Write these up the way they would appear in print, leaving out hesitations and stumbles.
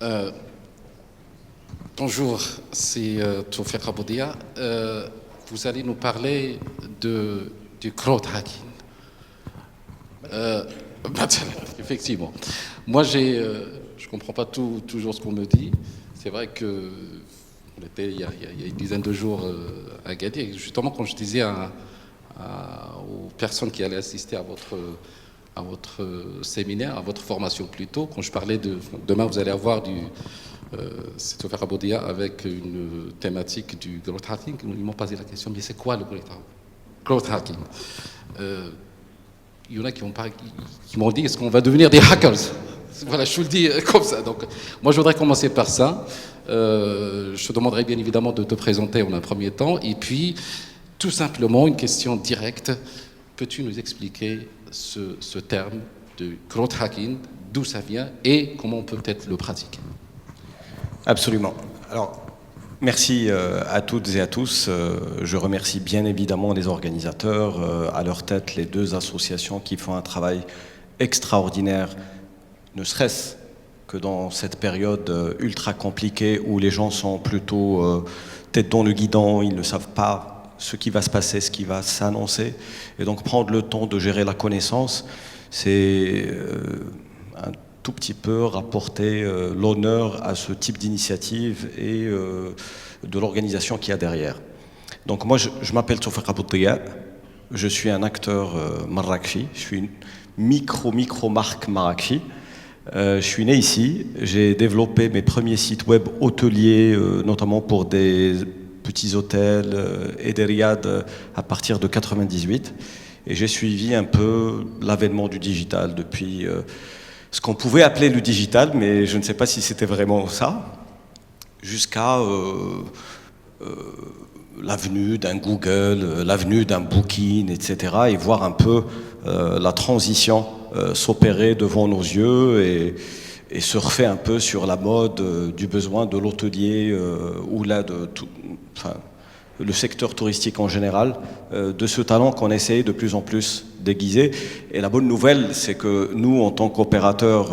Euh, bonjour, c'est Tawfiq Aboudia. Vous allez nous parler du crowd hacking. Euh, Effectivement. Moi, je comprends pas toujours ce qu'on me dit. C'est vrai que on était il y a une dizaine de jours à Agadir. Justement, quand je disais aux personnes qui allaient assister à votre séminaire, à votre formation plutôt, quand je parlais demain, vous allez avoir c'est Tawfiq Aboudia avec une thématique du growth hacking. Ils m'ont posé la question, mais c'est quoi le growth hacking? Il y en a qui m'ont dit, est-ce qu'on va devenir des hackers? Voilà, je vous le dis comme ça. Donc, moi, je voudrais commencer par ça. Je te demanderai bien évidemment de te présenter en un premier temps. Et puis, tout simplement, une question directe. Peux-tu nous expliquer ce terme de growth hacking, d'où ça vient et comment on peut peut-être le pratiquer? Absolument. Alors, merci à toutes et à tous. Je remercie bien évidemment les organisateurs, à leur tête les deux associations qui font un travail extraordinaire, ne serait-ce que dans cette période ultra compliquée où les gens sont plutôt tête dans le guidon, ils ne savent pas ce qui va se passer, ce qui va s'annoncer. Et donc prendre le temps de gérer la connaissance, c'est un tout petit peu rapporter l'honneur à ce type d'initiative et de l'organisation qu'il y a derrière. Donc moi, je m'appelle Tawfiq Aboudia, je suis un acteur marrakchi, je suis une micro-marque marrakchi. Je suis né ici, j'ai développé mes premiers sites web hôteliers, notamment pour des petits hôtels et des riads à partir de 98. Et j'ai suivi un peu l'avènement du digital depuis ce qu'on pouvait appeler le digital, mais je ne sais pas si c'était vraiment ça, jusqu'à l'avenue d'un Google, l'avenue d'un Booking, etc. et voir un peu la transition s'opérer devant nos yeux et surfer un peu sur la mode du besoin de l'hôtelier ou là de tout, enfin, le secteur touristique en général, de ce talent qu'on essaye de plus en plus déguiser. Et la bonne nouvelle, c'est que nous, en tant qu'opérateurs,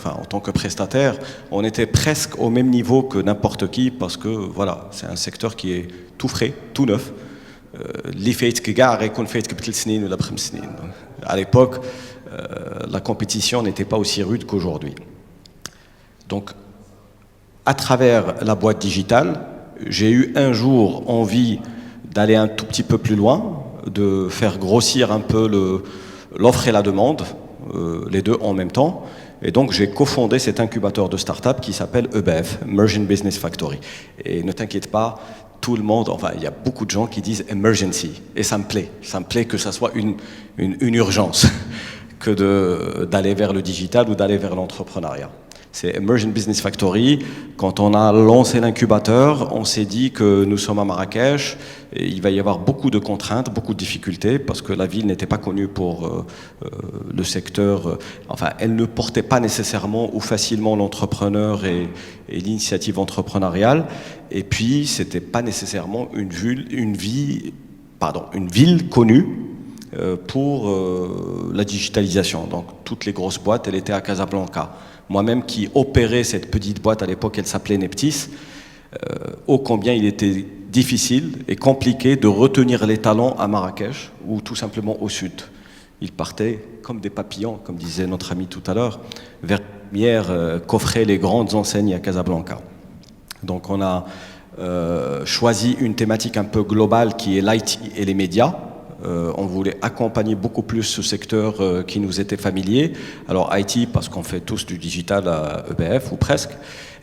en tant que prestataires, on était presque au même niveau que n'importe qui, parce que voilà, c'est un secteur qui est tout frais, tout neuf. À l'époque, la compétition n'était pas aussi rude qu'aujourd'hui. Donc, à travers la boîte digitale, j'ai eu un jour envie d'aller un tout petit peu plus loin, de faire grossir un peu l'offre et la demande, les deux en même temps. Et donc j'ai cofondé cet incubateur de start-up qui s'appelle EBF, Emerging Business Factory. Et ne t'inquiète pas, tout le monde, enfin il y a beaucoup de gens qui disent emergency, et ça me plaît que ça soit une urgence que d'aller vers le digital ou d'aller vers l'entrepreneuriat. C'est Emerging Business Factory. Quand on a lancé l'incubateur, on s'est dit que nous sommes à Marrakech et il va y avoir beaucoup de contraintes, beaucoup de difficultés parce que la ville n'était pas connue pour le secteur. Enfin, elle ne portait pas nécessairement ou facilement l'entrepreneur et l'initiative entrepreneuriale. Et puis, c'était pas nécessairement une ville connue pour la digitalisation. Donc, toutes les grosses boîtes, elles étaient à Casablanca. Moi-même qui opérais cette petite boîte à l'époque, elle s'appelait Neptis, ô combien il était difficile et compliqué de retenir les talents à Marrakech ou tout simplement au sud. Ils partaient comme des papillons, comme disait notre ami tout à l'heure, vers la lumière qu'offraient les grandes enseignes à Casablanca. Donc on a choisi une thématique un peu globale qui est l'IT et les médias. On voulait accompagner beaucoup plus ce secteur qui nous était familier. Alors IT parce qu'on fait tous du digital à EBF ou presque.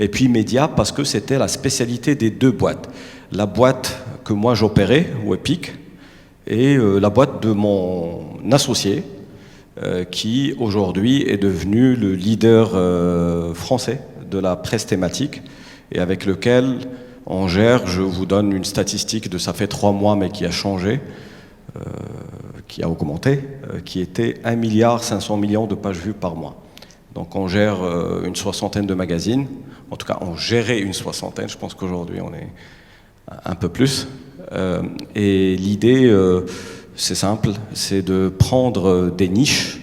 Et puis médias parce que c'était la spécialité des deux boîtes. La boîte que moi j'opérais, ou Epic, et la boîte de mon associé qui aujourd'hui est devenu le leader français de la presse thématique et avec lequel on gère, je vous donne une statistique de ça fait 3 mois mais qui a changé. Qui a augmenté, qui était 1,5 milliard de pages vues par mois. Donc on gère une soixantaine de magazines, en tout cas on gérait une soixantaine, je pense qu'aujourd'hui on est un peu plus. Et l'idée, c'est simple, c'est de prendre des niches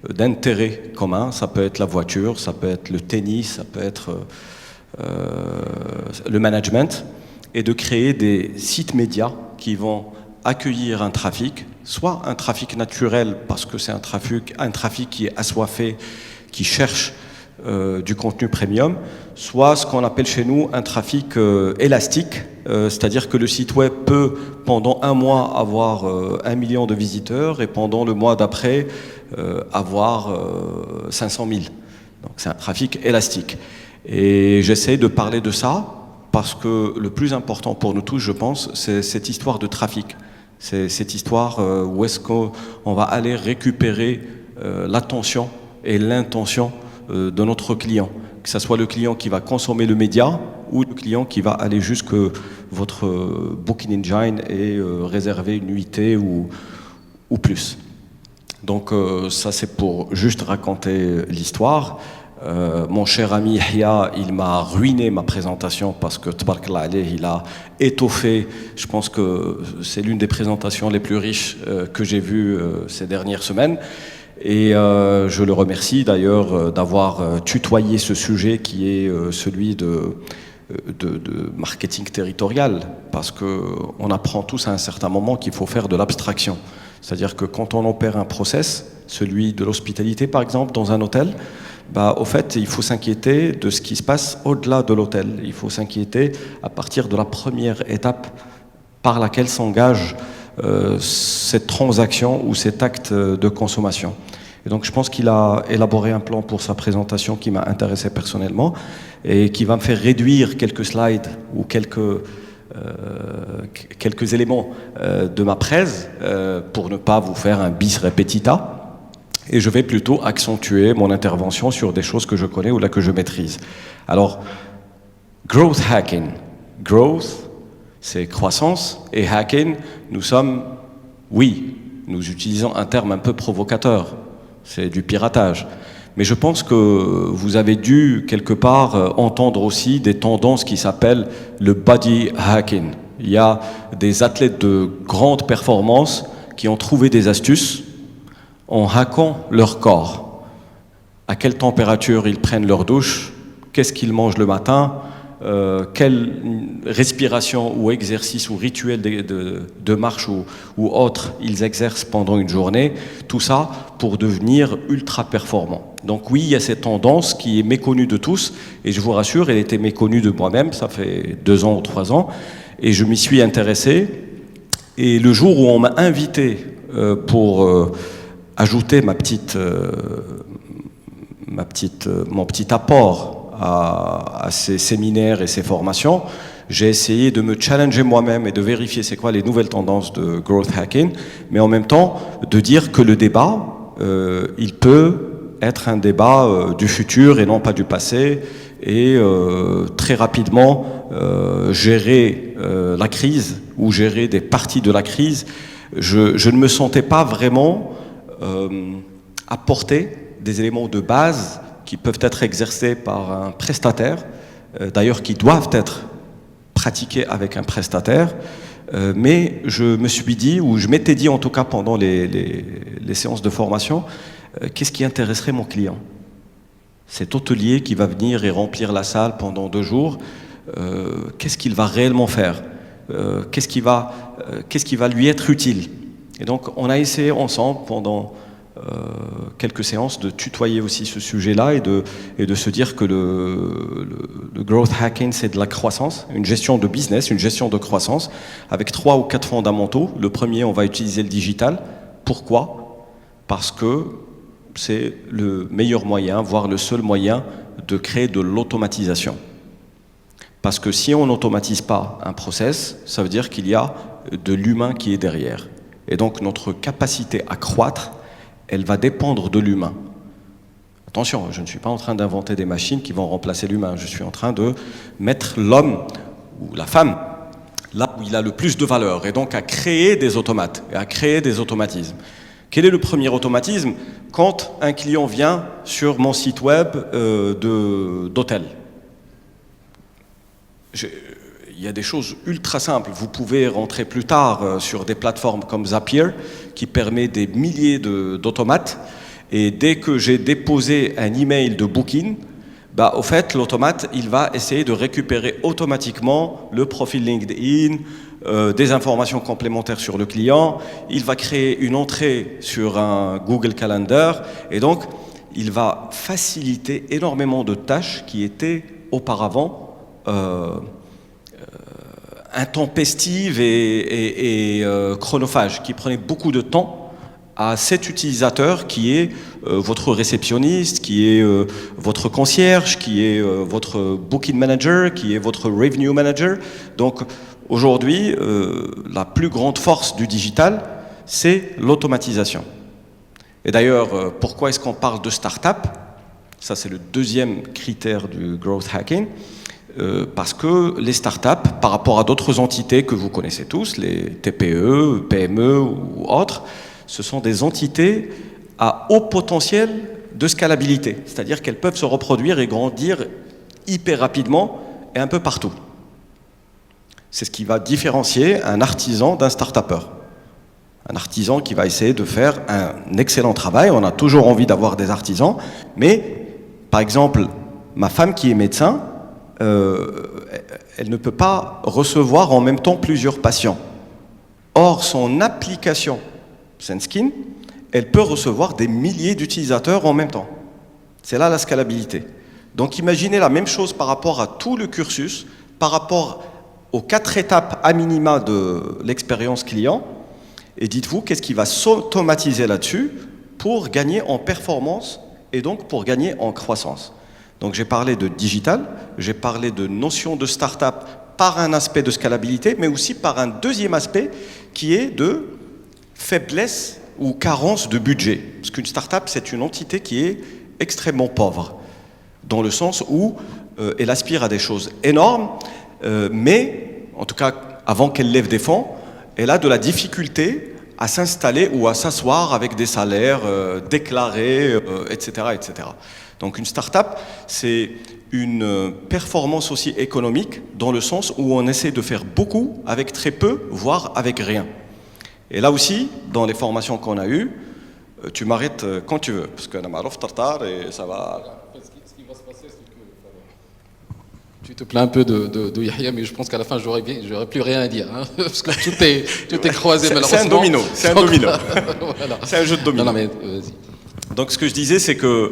d'intérêt commun. Ça peut être la voiture, ça peut être le tennis, ça peut être le management, et de créer des sites médias qui vont accueillir un trafic, soit un trafic naturel parce que c'est un trafic qui est assoiffé, qui cherche du contenu premium, soit ce qu'on appelle chez nous un trafic élastique, c'est-à-dire que le site web peut pendant un mois avoir 1 million de visiteurs et pendant le mois d'après avoir 500 000. Donc c'est un trafic élastique. Et j'essaie de parler de ça parce que le plus important pour nous tous, je pense, c'est cette histoire de trafic. C'est cette histoire où est-ce qu'on va aller récupérer l'attention et l'intention de notre client. Que ce soit le client qui va consommer le média ou le client qui va aller jusque votre booking engine et réserver une nuitée ou plus. Donc ça c'est pour juste raconter l'histoire. Mon cher ami Yahya, il m'a ruiné ma présentation parce que tabarakallah alayh, il a étoffé. Je pense que c'est l'une des présentations les plus riches que j'ai vues ces dernières semaines. Et je le remercie d'ailleurs d'avoir tutoyé ce sujet qui est celui de marketing territorial, parce qu'on apprend tous à un certain moment qu'il faut faire de l'abstraction. C'est-à-dire que quand on opère un process, celui de l'hospitalité par exemple dans un hôtel, au fait, il faut s'inquiéter de ce qui se passe au-delà de l'hôtel. Il faut s'inquiéter à partir de la première étape par laquelle s'engage cette transaction ou cet acte de consommation. Et donc je pense qu'il a élaboré un plan pour sa présentation qui m'a intéressé personnellement et qui va me faire réduire quelques slides ou quelques éléments de ma presse pour ne pas vous faire un bis repetita. Et je vais plutôt accentuer mon intervention sur des choses que je connais ou là que je maîtrise. Alors, growth hacking. Growth, c'est croissance, et hacking, nous utilisons un terme un peu provocateur. C'est du piratage. Mais je pense que vous avez dû quelque part entendre aussi des tendances qui s'appellent le body hacking. Il y a des athlètes de grande performance qui ont trouvé des astuces en hackant leur corps. À quelle température ils prennent leur douche, qu'est-ce qu'ils mangent le matin, quelle respiration ou exercice ou rituel de marche ou autre ils exercent pendant une journée, tout ça pour devenir ultra performants. Donc oui, il y a cette tendance qui est méconnue de tous, et je vous rassure, elle était méconnue de moi-même, ça fait 2 ans ou 3 ans, et je m'y suis intéressé, et le jour où on m'a invité pour ajouter mon petit apport à ces séminaires et ces formations, j'ai essayé de me challenger moi-même et de vérifier c'est quoi les nouvelles tendances de growth hacking, mais en même temps de dire que le débat, il peut être un débat du futur et non pas du passé, et très rapidement gérer la crise ou gérer des parties de la crise. Je ne me sentais pas vraiment apporter des éléments de base qui peuvent être exercés par un prestataire, d'ailleurs qui doivent être pratiqués avec un prestataire, mais je me suis dit, ou je m'étais dit en tout cas pendant les séances de formation, qu'est-ce qui intéresserait mon client? Cet hôtelier qui va venir et remplir la salle pendant 2 jours, qu'est-ce qu'il va réellement faire? Qu'est-ce qui va lui être utile? Et donc on a essayé ensemble pendant quelques séances de tutoyer aussi ce sujet-là et de se dire que le growth hacking, c'est de la croissance, une gestion de business, une gestion de croissance, avec 3 ou 4 fondamentaux. Le premier, on va utiliser le digital. Pourquoi? Parce que c'est le meilleur moyen, voire le seul moyen de créer de l'automatisation. Parce que si on n'automatise pas un process, ça veut dire qu'il y a de l'humain qui est derrière. Et donc notre capacité à croître, elle va dépendre de l'humain. Attention, je ne suis pas en train d'inventer des machines qui vont remplacer l'humain. Je suis en train de mettre l'homme ou la femme là où il a le plus de valeur, et donc à créer des automates et à créer des automatismes. Quel est le premier automatisme? Quand un client vient sur mon site web d'hôtel. Il y a des choses ultra simples. Vous pouvez rentrer plus tard sur des plateformes comme Zapier qui permet des milliers d'automates, Et dès que j'ai déposé un email de booking, bah, au fait, l'automate, il va essayer de récupérer automatiquement le profil LinkedIn, des informations complémentaires sur le client. Il va créer une entrée sur un Google Calendar. Et donc, il va faciliter énormément de tâches qui étaient auparavant intempestives et chronophages, qui prenaient beaucoup de temps à cet utilisateur qui est votre réceptionniste, qui est votre concierge, qui est votre booking manager, qui est votre revenue manager. Donc aujourd'hui, la plus grande force du digital, c'est l'automatisation. Et d'ailleurs, pourquoi est-ce qu'on parle de start-up? Ça, c'est le deuxième critère du growth hacking. Parce que les startups, par rapport à d'autres entités que vous connaissez tous, les TPE, PME ou autres, ce sont des entités à haut potentiel de scalabilité. C'est-à-dire qu'elles peuvent se reproduire et grandir hyper rapidement et un peu partout. C'est ce qui va différencier un artisan d'un start-upper. Un artisan qui va essayer de faire un excellent travail. On a toujours envie d'avoir des artisans. Mais, par exemple, ma femme qui est médecin, elle ne peut pas recevoir en même temps plusieurs patients. Or, son application SenseSkin, elle peut recevoir des milliers d'utilisateurs en même temps. C'est là la scalabilité. Donc imaginez la même chose par rapport à tout le cursus, par rapport aux 4 étapes à minima de l'expérience client, et dites-vous qu'est-ce qui va s'automatiser là-dessus pour gagner en performance et donc pour gagner en croissance. Donc j'ai parlé de digital, j'ai parlé de notion de start-up par un aspect de scalabilité, mais aussi par un deuxième aspect qui est de faiblesse ou carence de budget. Parce qu'une start-up, c'est une entité qui est extrêmement pauvre, dans le sens où elle aspire à des choses énormes, mais, en tout cas, avant qu'elle lève des fonds, elle a de la difficulté à s'installer ou à s'asseoir avec des salaires déclarés, etc., etc. Donc une start-up, c'est une performance aussi économique dans le sens où on essaie de faire beaucoup avec très peu, voire avec rien. Et là aussi, dans les formations qu'on a eues, tu m'arrêtes quand tu veux, parce qu'on a marre de retard et ça va... Ce qui va se passer, c'est que tu te plains un peu de Yahya, mais je pense qu'à la fin, j'aurais plus rien à dire, hein, parce que tout est croisé malheureusement. C'est un domino, c'est un domino. Voilà. C'est un jeu de domino. Non, mais vas-y. Donc ce que je disais, c'est que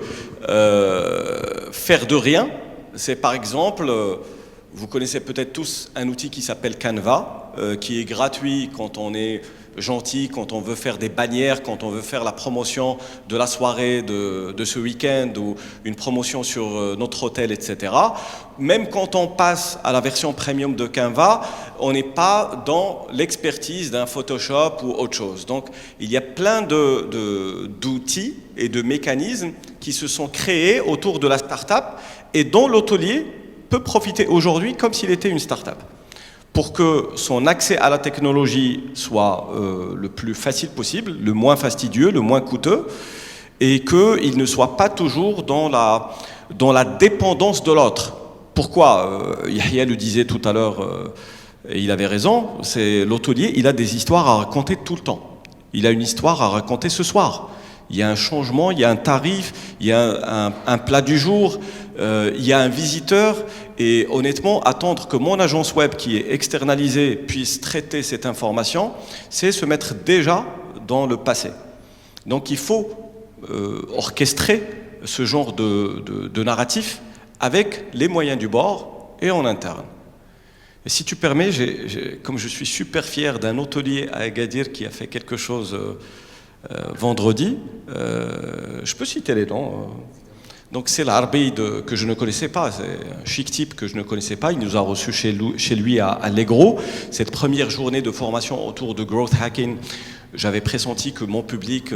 faire de rien, c'est par exemple, vous connaissez peut-être tous un outil qui s'appelle Canva, qui est gratuit quand on est gentil, quand on veut faire des bannières, quand on veut faire la promotion de la soirée de ce week-end ou une promotion sur notre hôtel, etc. Même quand on passe à la version premium de Canva, on n'est pas dans l'expertise d'un Photoshop ou autre chose. Donc il y a plein d'outils et de mécanismes qui se sont créés autour de la start-up et dont l'hôtelier peut profiter aujourd'hui comme s'il était une start-up, pour que son accès à la technologie soit le plus facile possible, le moins fastidieux, le moins coûteux, et qu'il ne soit pas toujours dans la dépendance de l'autre. Pourquoi Yahya le disait tout à l'heure, et il avait raison, c'est l'hôtelier, il a des histoires à raconter tout le temps. Il a une histoire à raconter ce soir. Il y a un changement, il y a un tarif, il y a un plat du jour, il y a un visiteur. Et honnêtement, attendre que mon agence web qui est externalisée puisse traiter cette information, c'est se mettre déjà dans le passé. Donc il faut orchestrer ce genre de narratif avec les moyens du bord et en interne. Et si tu permets, comme je suis super fier d'un hôtelier à Agadir qui a fait quelque chose vendredi, je peux citer les noms. Donc c'est l'Arbeid que je ne connaissais pas, c'est un chic type que je ne connaissais pas. Il nous a reçus chez lui à Allegro. Cette première journée de formation autour de growth hacking, j'avais pressenti que mon public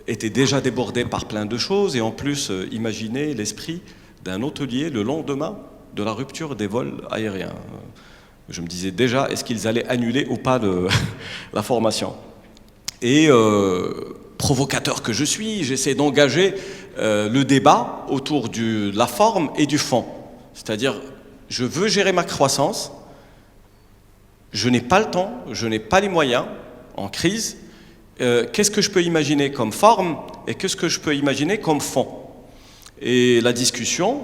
était déjà débordé par plein de choses. Et en plus, imaginez l'esprit d'un hôtelier le lendemain de la rupture des vols aériens. Je me disais déjà, est-ce qu'ils allaient annuler ou pas la formation? Et provocateur que je suis, j'essaie d'engager le débat autour de la forme et du fond. C'est-à-dire, je veux gérer ma croissance, je n'ai pas le temps, je n'ai pas les moyens, en crise. Qu'est-ce que je peux imaginer comme forme et qu'est-ce que je peux imaginer comme fond. Et la discussion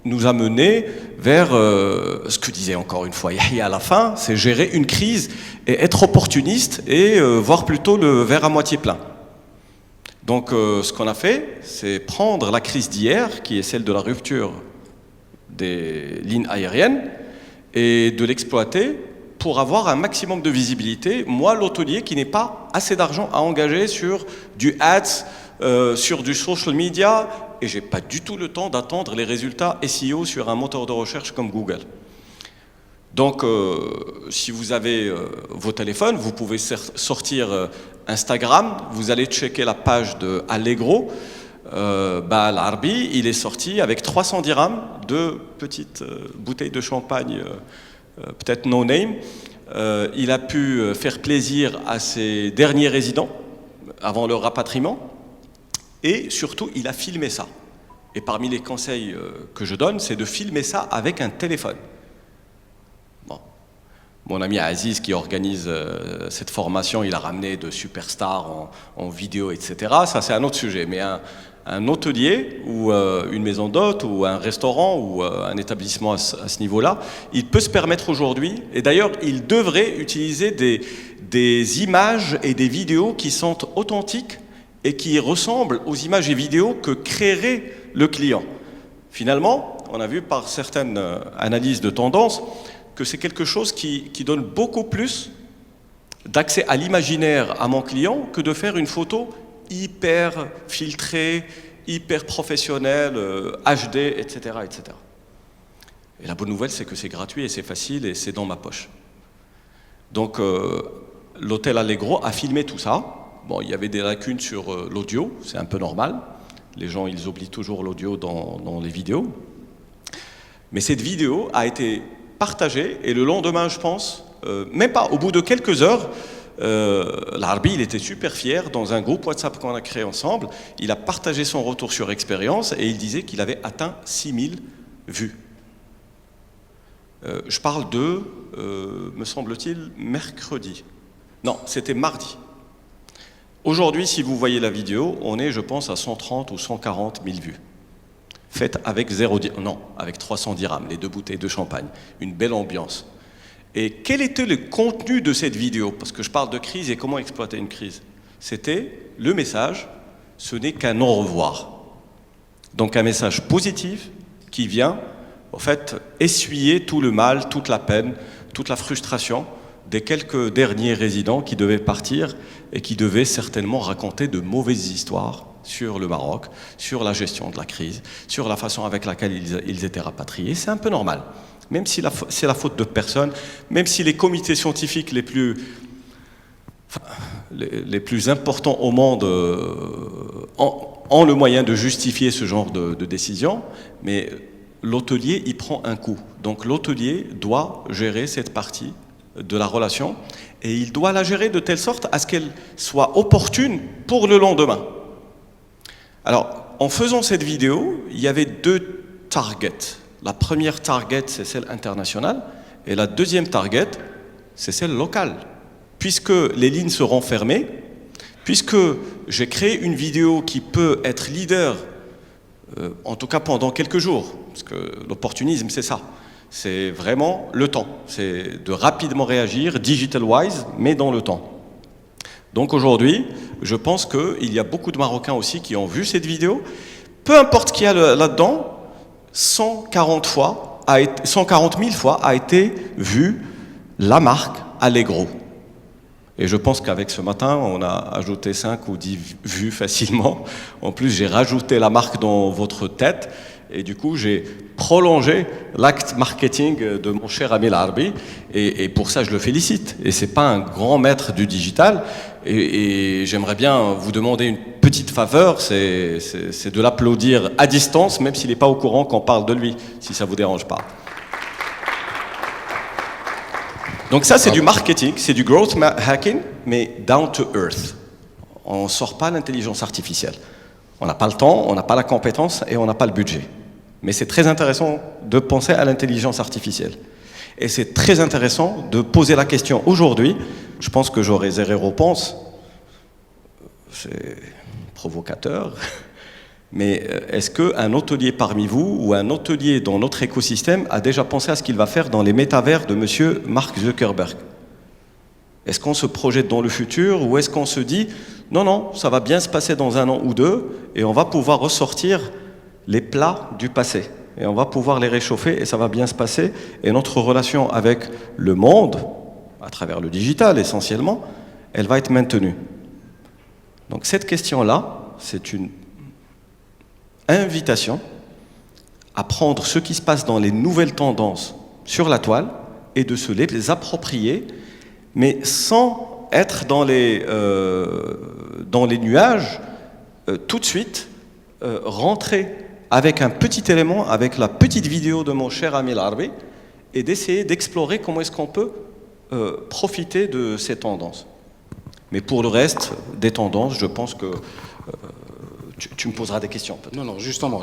nous a mené vers ce que disait encore une fois Yahya à la fin, c'est gérer une crise et être opportuniste et voir plutôt le verre à moitié plein. Donc ce qu'on a fait, c'est prendre la crise d'hier, qui est celle de la rupture des lignes aériennes, et de l'exploiter pour avoir un maximum de visibilité. Moi, l'hôtelier qui n'ai pas assez d'argent à engager sur du ads, sur du social media, et j'ai pas du tout le temps d'attendre les résultats SEO sur un moteur de recherche comme Google. Donc, si vous avez vos téléphones, vous pouvez sortir Instagram, vous allez checker la page de Allegro. L'Arbi, il est sorti avec 300 dirhams, 2 petites bouteilles de champagne, peut-être no name. Il a pu faire plaisir à ses derniers résidents avant leur rapatriement. Et surtout, il a filmé ça. Et parmi les conseils que je donne, c'est de filmer ça avec un téléphone. Bon. Mon ami Aziz qui organise cette formation, il a ramené de superstars en vidéo, etc. Ça, c'est un autre sujet. Mais un hôtelier ou une maison d'hôtes ou un restaurant ou un établissement à ce niveau-là, il peut se permettre aujourd'hui, et d'ailleurs, il devrait utiliser des images et des vidéos qui sont authentiques et qui ressemblent aux images et vidéos que créerait le client. Finalement, on a vu par certaines analyses de tendance que c'est quelque chose qui donne beaucoup plus d'accès à l'imaginaire à mon client que de faire une photo hyper filtrée, hyper professionnelle, HD, etc., etc. Et la bonne nouvelle, c'est que c'est gratuit et c'est facile et c'est dans ma poche. Donc, l'hôtel Allegro a filmé tout ça. Bon, il y avait des lacunes sur l'audio, c'est un peu normal. Les gens, ils oublient toujours l'audio dans les vidéos. Mais cette vidéo a été partagée et le lendemain, je pense, même pas, au bout de quelques heures, l'Arbi, il était super fier. Dans un groupe WhatsApp qu'on a créé ensemble, il a partagé son retour sur expérience et il disait qu'il avait atteint 6000 vues. Je parle de, me semble-t-il, mercredi. Non, c'était mardi. Aujourd'hui, si vous voyez la vidéo, on est, je pense, à 130 ou 140 000 vues. Faite avec avec 300 dirhams, les 2 bouteilles de champagne. Une belle ambiance. Et quel était le contenu de cette vidéo? Parce que je parle de crise et comment exploiter une crise. C'était le message, ce n'est qu'un au revoir. Donc un message positif qui vient, en fait, essuyer tout le mal, toute la peine, toute la frustration des quelques derniers résidents qui devaient partir et qui devaient certainement raconter de mauvaises histoires sur le Maroc, sur la gestion de la crise, sur la façon avec laquelle ils étaient rapatriés. C'est un peu normal. Même si c'est la faute de personne, même si les comités scientifiques les plus importants au monde ont le moyen de justifier ce genre de décision, mais l'hôtelier y prend un coup. Donc l'hôtelier doit gérer cette partie de la relation et il doit la gérer de telle sorte à ce qu'elle soit opportune pour le lendemain. Alors, en faisant cette vidéo, il y avait 2 targets. La première target, c'est celle internationale, et la deuxième target, c'est celle locale. Puisque les lignes seront fermées, puisque j'ai créé une vidéo qui peut être leader, en tout cas pendant quelques jours, parce que l'opportunisme, c'est ça. C'est vraiment le temps. C'est de rapidement réagir, digital-wise, mais dans le temps. Donc aujourd'hui, je pense qu'il y a beaucoup de Marocains aussi qui ont vu cette vidéo. Peu importe ce qu'il y a là-dedans, 140 000 fois a été vue la marque Allegro. Et je pense qu'avec ce matin, on a ajouté 5 ou 10 vues facilement. En plus, j'ai rajouté la marque dans votre tête. Et du coup, j'ai prolongé l'acte marketing de mon cher ami l'Arbi. Et pour ça, je le félicite. Et c'est pas un grand maître du digital. Et j'aimerais bien vous demander une petite faveur, c'est de l'applaudir à distance, même s'il n'est pas au courant qu'on parle de lui, si ça ne vous dérange pas. Donc ça, c'est du marketing, c'est du growth hacking, mais down to earth. On ne sort pas l'intelligence artificielle. On n'a pas le temps, on n'a pas la compétence et on n'a pas le budget. Mais c'est très intéressant de penser à l'intelligence artificielle. Et c'est très intéressant de poser la question aujourd'hui. Je pense que j'aurai zéro réponse. C'est provocateur, mais est-ce qu'un hôtelier parmi vous ou un hôtelier dans notre écosystème a déjà pensé à ce qu'il va faire dans les métavers de monsieur Mark Zuckerberg? Est-ce qu'on se projette dans le futur ou est-ce qu'on se dit non, non, ça va bien se passer dans 1 an ou 2 et on va pouvoir ressortir les plats du passé et on va pouvoir les réchauffer et ça va bien se passer et notre relation avec le monde, à travers le digital essentiellement, elle va être maintenue. Donc cette question-là, c'est une invitation à prendre ce qui se passe dans les nouvelles tendances sur la toile et de se les approprier, mais sans être dans les nuages, tout de suite, rentrer avec un petit élément, avec la petite vidéo de mon cher ami Larbi, et d'essayer d'explorer comment est-ce qu'on peut profiter de ces tendances. Mais pour le reste des tendances, je pense que tu me poseras des questions. Non, non, justement,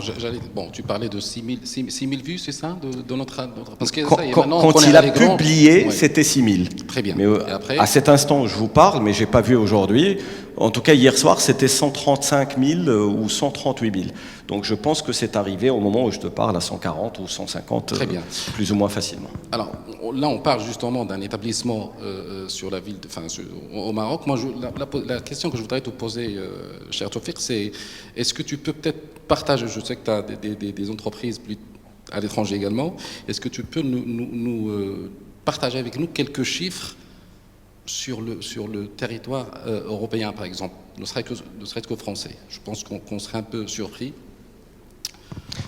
bon, tu parlais de 6 000 vues, c'est ça, de notre parce que quand il a publié, ouais. C'était 6 000. Très bien. Mais après... à cet instant, je vous parle, mais je n'ai pas vu aujourd'hui. En tout cas, hier soir, c'était 135 000 ou 138 000. Donc, je pense que c'est arrivé au moment où je te parle à 140 ou 150, très bien. Plus ou moins facilement. Alors, là, on parle justement d'un établissement sur la ville, au Maroc. Moi, la question que je voudrais te poser, cher Tawfiq, c'est est-ce que tu peux peut-être partager, je sais que tu as des entreprises à l'étranger également, est-ce que tu peux nous partager avec nous quelques chiffres sur le territoire européen, par exemple, ne serait-ce que français? Je pense qu'on serait un peu surpris.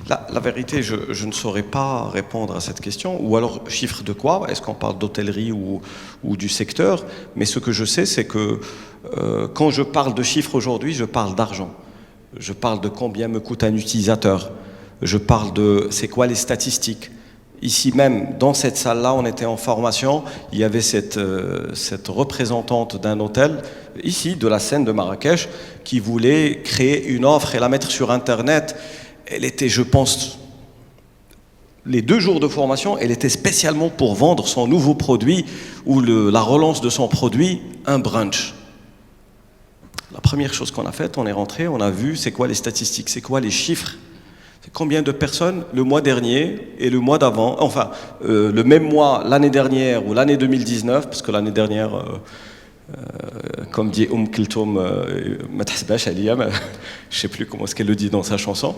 La vérité, je ne saurais pas répondre à cette question. Ou alors, chiffre de quoi? Est-ce qu'on parle d'hôtellerie ou du secteur? Mais ce que je sais, c'est que quand je parle de chiffres aujourd'hui, je parle d'argent. Je parle de combien me coûte un utilisateur. Je parle de c'est quoi les statistiques. Ici même, dans cette salle-là, on était en formation. Il y avait cette représentante d'un hôtel, ici, de la Seine de Marrakech, qui voulait créer une offre et la mettre sur Internet. Elle était, je pense, les 2 jours de formation, elle était spécialement pour vendre son nouveau produit ou la relance de son produit, un brunch. La première chose qu'on a faite, on est rentré, on a vu c'est quoi les statistiques, c'est quoi les chiffres. C'est combien de personnes le mois dernier et le mois d'avant, enfin le même mois l'année dernière ou l'année 2019, parce que l'année dernière, comme dit Kulthum, je ne sais plus comment est-ce qu'elle le dit dans sa chanson,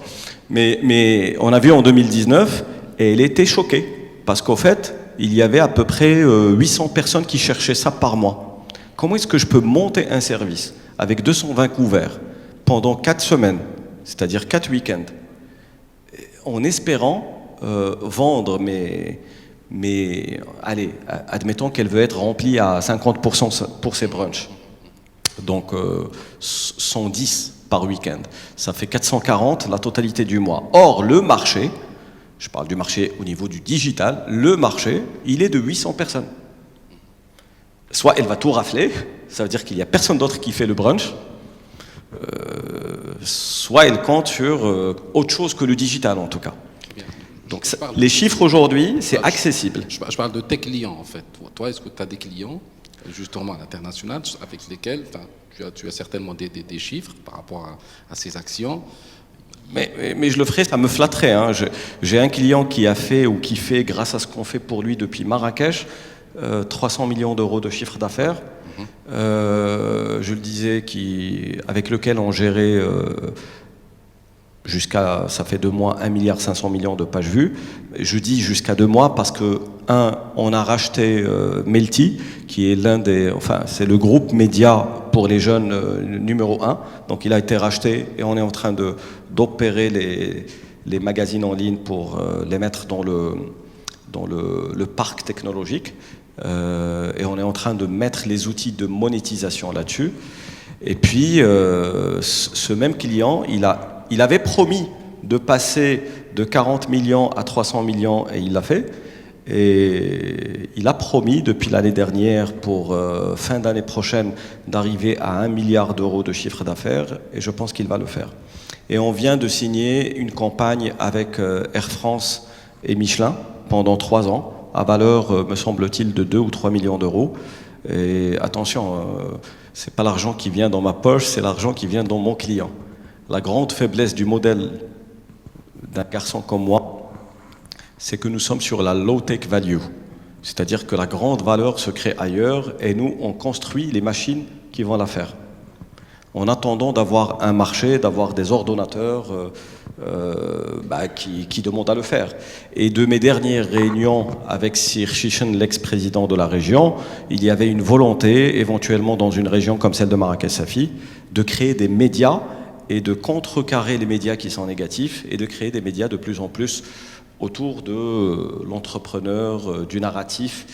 mais on a vu en 2019 et elle était choquée, parce qu'au fait, il y avait à peu près 800 personnes qui cherchaient ça par mois. Comment est-ce que je peux monter un service avec 220 couverts pendant 4 semaines, c'est-à-dire 4 week-ends, en espérant vendre mais allez, admettons qu'elle veut être remplie à 50% pour ses brunchs. Donc 110 par week-end. Ça fait 440 la totalité du mois. Or, le marché, je parle du marché au niveau du digital, le marché, il est de 800 personnes. Soit elle va tout rafler, ça veut dire qu'il n'y a personne d'autre qui fait le brunch, soit elle compte sur autre chose que le digital en tout cas. Donc les chiffres aujourd'hui, c'est accessible. Je parle de tes clients en fait. Toi, est-ce que tu as des clients justement à l'international avec lesquels tu as certainement des chiffres par rapport à ces actions? Mais je le ferai, ça me flatterait. Hein. J'ai un client qui a fait ou qui fait, grâce à ce qu'on fait pour lui depuis Marrakech, 300 millions d'euros de chiffre d'affaires. Je le disais, avec lequel on gérait jusqu'à, ça fait 2 mois, 1,5 milliard de pages vues. Je dis jusqu'à 2 mois parce que, on a racheté Melty, qui est c'est le groupe média pour les jeunes numéro 1. Donc il a été racheté et on est en train d'opérer les magazines en ligne pour les mettre dans le parc technologique. Et on est en train de mettre les outils de monétisation là-dessus. Et puis, ce même client, il avait promis de passer de 40 millions à 300 millions et il l'a fait. Et il a promis depuis l'année dernière pour fin d'année prochaine d'arriver à 1 milliard d'euros de chiffre d'affaires et je pense qu'il va le faire. Et on vient de signer une campagne avec Air France et Michelin pendant 3 ans à valeur, me semble-t-il, de 2 ou 3 millions d'euros. Et attention, c'est pas l'argent qui vient dans ma poche, c'est l'argent qui vient dans mon client. la grande faiblesse du modèle d'un garçon comme moi, c'est que nous sommes sur la low-tech value. C'est-à-dire que la grande valeur se crée ailleurs et nous, on construit les machines qui vont la faire. En attendant d'avoir un marché, d'avoir des ordonnateurs qui demandent à le faire. Et de mes dernières réunions avec Sir Shishan, l'ex-président de la région, il y avait une volonté, éventuellement dans une région comme celle de Marrakech-Safi, de créer des médias et de contrecarrer les médias qui sont négatifs et de créer des médias de plus en plus autour de l'entrepreneur, du narratif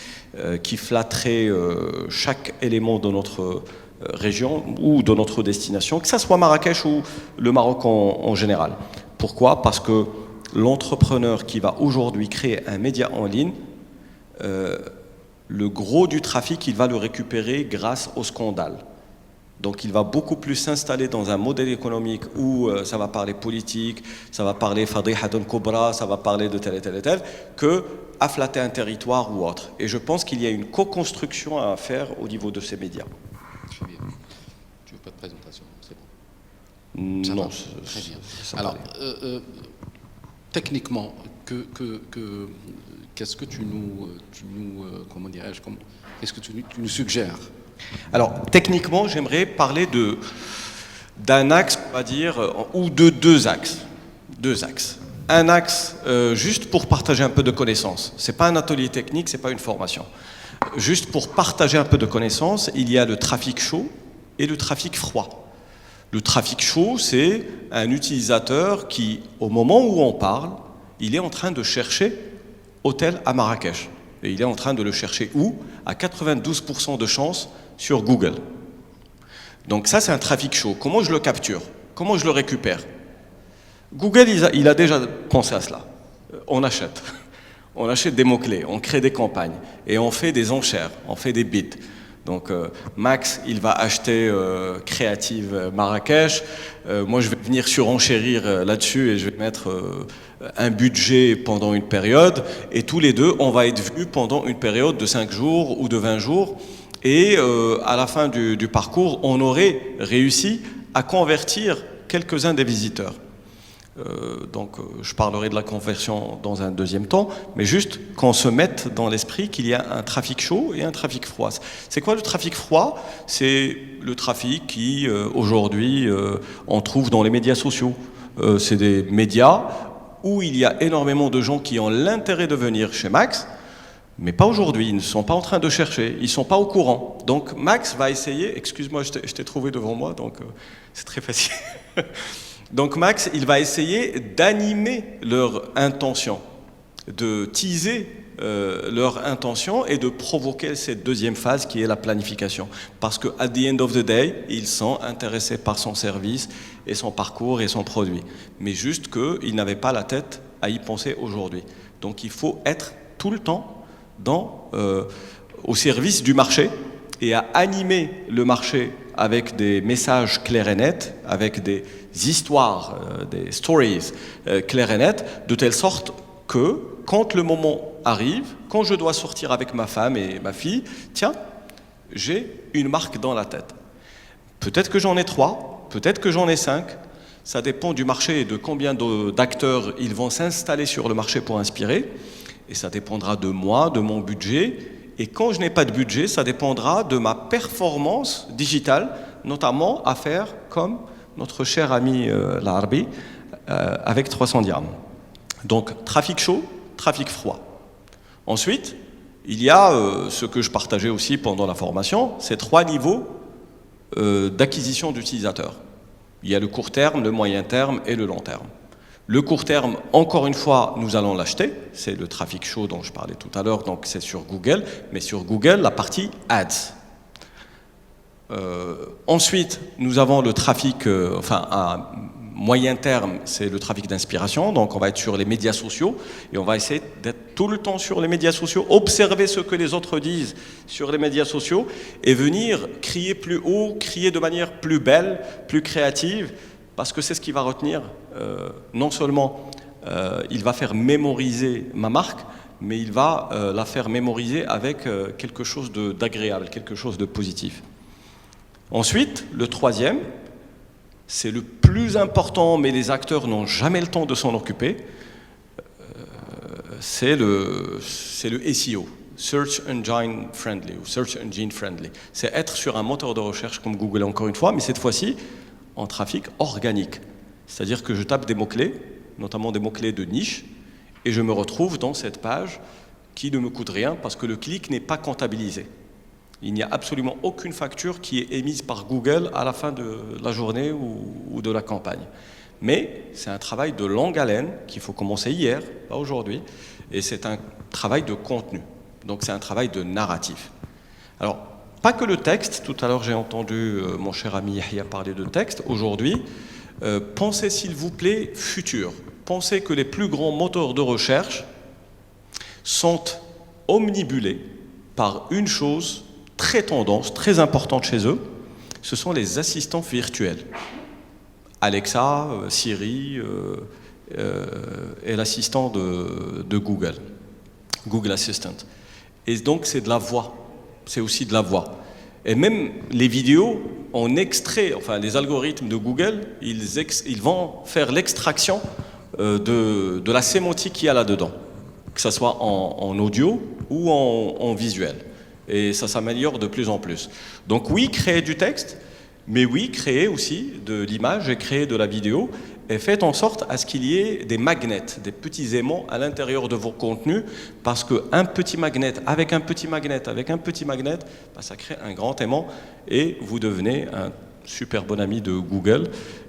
qui flatterait chaque élément de notre région ou de notre destination, que ce soit Marrakech ou le Maroc en général. Pourquoi? Parce que l'entrepreneur qui va aujourd'hui créer un média en ligne, le gros du trafic, il va le récupérer grâce au scandale. Donc il va beaucoup plus s'installer dans un modèle économique où ça va parler politique, ça va parler Fadihatun Kubra, ça va parler de tel et tel et tel, que à flatter un territoire ou autre. Et je pense qu'il y a une co-construction à faire au niveau de ces médias. Très bien. Tu veux pas de présentation? C'est bon. Ça Non. va. Très bien. Alors, techniquement, qu'est-ce que tu nous comment dirais-je, qu'est-ce que tu nous suggères? Alors, techniquement, j'aimerais parler d'un axe, on va dire, ou de deux axes. Deux axes. Un axe, juste pour partager un peu de connaissances. Ce n'est pas un atelier technique, ce n'est pas une formation. Juste pour partager un peu de connaissances, il y a le trafic chaud et le trafic froid. Le trafic chaud, c'est un utilisateur qui, au moment où on parle, il est en train de chercher hôtel à Marrakech. Et il est en train de le chercher où? À 92% de chance sur Google. Donc ça, c'est un trafic chaud. Comment je le capture? Comment je le récupère? Google, il a déjà pensé à cela. On achète. On achète des mots-clés, on crée des campagnes et on fait des enchères, on fait des bids. Donc Max, il va acheter Créative Marrakech. Moi, je vais venir surenchérir là-dessus et je vais mettre un budget pendant une période. Et tous les deux, on va être vus pendant une période de 5 jours ou de 20 jours. Et à la fin du parcours, on aurait réussi à convertir quelques-uns des visiteurs. Je parlerai de la conversion dans un deuxième temps, mais juste qu'on se mette dans l'esprit qu'il y a un trafic chaud et un trafic froid. C'est quoi le trafic froid? C'est le trafic qui, aujourd'hui, on trouve dans les médias sociaux. C'est des médias où il y a énormément de gens qui ont l'intérêt de venir chez Max, mais pas aujourd'hui, ils ne sont pas en train de chercher, ils ne sont pas au courant. Donc Max va essayer, excuse-moi, je t'ai trouvé devant moi, donc c'est très facile. Donc Max, il va essayer d'animer leur intention, de teaser leur intention et de provoquer cette deuxième phase qui est la planification. Parce que at the end of the day, ils sont intéressés par son service et son parcours et son produit. Mais juste qu'ils n'avaient pas la tête à y penser aujourd'hui. Donc il faut être tout le temps au service du marché et à animer le marché avec des messages clairs et nets, avec des histoires, des stories claires et nettes, de telle sorte que, quand le moment arrive, quand je dois sortir avec ma femme et ma fille, tiens, j'ai une marque dans la tête. Peut-être que j'en ai 3, peut-être que j'en ai 5, ça dépend du marché et de combien d'acteurs ils vont s'installer sur le marché pour inspirer, et ça dépendra de moi, de mon budget. Et quand je n'ai pas de budget, ça dépendra de ma performance digitale, notamment à faire comme notre cher ami l'Arbi, avec 300 dirhams. Donc, trafic chaud, trafic froid. Ensuite, il y a ce que je partageais aussi pendant la formation, ces 3 niveaux d'acquisition d'utilisateurs. Il y a le court terme, le moyen terme et le long terme. Le court terme, encore une fois, nous allons l'acheter. C'est le trafic chaud dont je parlais tout à l'heure, donc c'est sur Google. Mais sur Google, la partie Ads. Ensuite, nous avons le trafic, à moyen terme, c'est le trafic d'inspiration. Donc on va être sur les médias sociaux et on va essayer d'être tout le temps sur les médias sociaux, observer ce que les autres disent sur les médias sociaux et venir crier plus haut, crier de manière plus belle, plus créative, parce que c'est ce qui va retenir. Non seulement il va faire mémoriser ma marque, mais il va la faire mémoriser avec quelque chose d'agréable, quelque chose de positif. Ensuite, le troisième, c'est le plus important, mais les acteurs n'ont jamais le temps de s'en occuper, c'est le SEO, Search Engine Friendly, ou Search Engine Friendly. C'est être sur un moteur de recherche comme Google, encore une fois, mais cette fois-ci en trafic organique. C'est-à-dire que je tape des mots-clés, notamment des mots-clés de niche, et je me retrouve dans cette page qui ne me coûte rien parce que le clic n'est pas comptabilisé. Il n'y a absolument aucune facture qui est émise par Google à la fin de la journée ou de la campagne. Mais c'est un travail de longue haleine qu'il faut commencer hier, pas aujourd'hui, et c'est un travail de contenu. Donc c'est un travail de narratif. Alors, pas que le texte, tout à l'heure j'ai entendu mon cher ami Yahya parler de texte, aujourd'hui, pensez s'il vous plaît futur. Pensez que les plus grands moteurs de recherche sont omnibulés par une chose très tendance, très importante chez eux, ce sont les assistants virtuels. Alexa, Siri et l'assistant de Google, Google Assistant. Et donc c'est de la voix, c'est aussi de la voix. Et même les vidéos, on extrait, enfin les algorithmes de Google, ils vont faire l'extraction de la sémantique qu'il y a là-dedans, que ce soit en audio ou en visuel. Et ça s'améliore de plus en plus. Donc oui, créer du texte, mais oui, créer aussi de l'image et créer de la vidéo, et faites en sorte à ce qu'il y ait des magnets, des petits aimants à l'intérieur de vos contenus, parce qu'un petit magnet, avec un petit magnet, avec un petit magnet, bah, ça crée un grand aimant, et vous devenez un super bon ami de Google,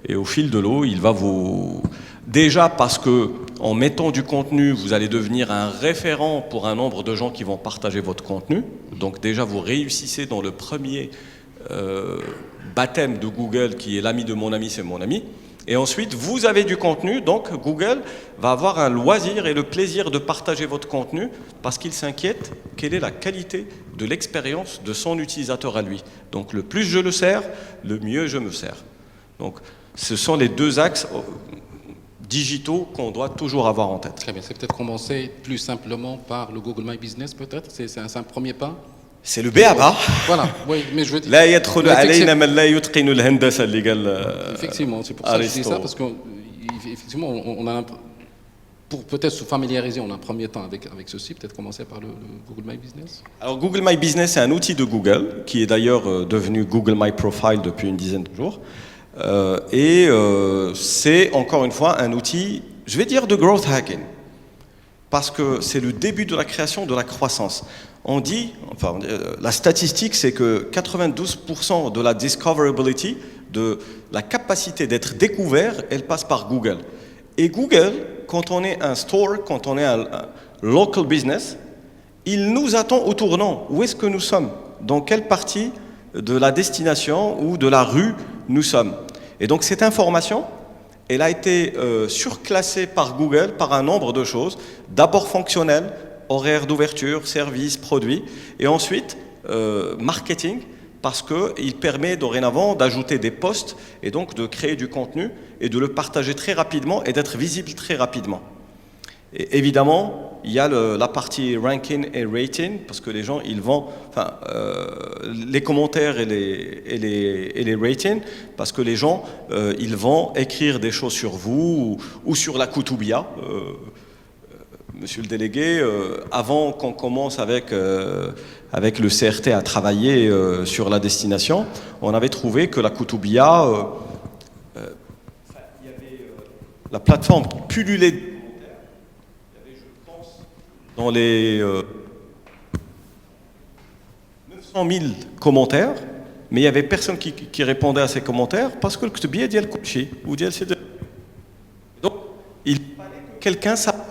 et au fil de l'eau, il va vous... Déjà parce que en mettant du contenu, vous allez devenir un référent pour un nombre de gens qui vont partager votre contenu, donc déjà vous réussissez dans le premier baptême de Google qui est l'ami de mon ami, c'est mon ami. Et ensuite, vous avez du contenu, donc Google va avoir un loisir et le plaisir de partager votre contenu parce qu'il s'inquiète quelle est la qualité de l'expérience de son utilisateur à lui. Donc le plus je le sers, le mieux je me sers. Donc ce sont les deux axes digitaux qu'on doit toujours avoir en tête. Très bien, c'est peut-être commencer plus simplement par le Google My Business peut-être, c'est un premier pas. C'est le B.A.B.A. Voilà, oui, mais je veux dire... لا يدخل علينا من لا يتقن الهندسة اللي قال Effectivement, c'est pour ça que je dis ça, parce qu'effectivement, on a pour peut-être se familiariser en un premier temps avec ceci, peut-être commencer par le Google My Business. Alors Google My Business, c'est un outil de Google, qui est d'ailleurs devenu Google My Profile depuis une dizaine de jours. C'est encore une fois un outil, je vais dire de growth hacking, parce que c'est le début de la création de la croissance. On dit, enfin, la statistique, c'est que 92% de la discoverability, de la capacité d'être découvert, elle passe par Google. Et Google, quand on est un store, quand on est un local business, il nous attend au tournant. Où est-ce que nous sommes? Dans quelle partie de la destination ou de la rue nous sommes? Et donc cette information, elle a été surclassée par Google par un nombre de choses, d'abord fonctionnelles, horaire d'ouverture, services, produits, et ensuite marketing, parce qu'il permet dorénavant d'ajouter des posts et donc de créer du contenu et de le partager très rapidement et d'être visible très rapidement. Et évidemment, il y a la partie ranking et rating, parce que les gens, ils vont, enfin, les commentaires et les ratings, parce que les gens, ils vont écrire des choses sur vous ou sur la Koutoubia. Monsieur le délégué, avant qu'on commence avec le CRT à travailler sur la destination, on avait trouvé que la Koutoubia, il y avait la plateforme pullulait. Il y avait, je pense, dans les 900 000 commentaires, mais il n'y avait personne qui répondait à ces commentaires parce que le Koutoubia dit le Kouchi ou dit le CD. Donc, il fallait que quelqu'un s'approprie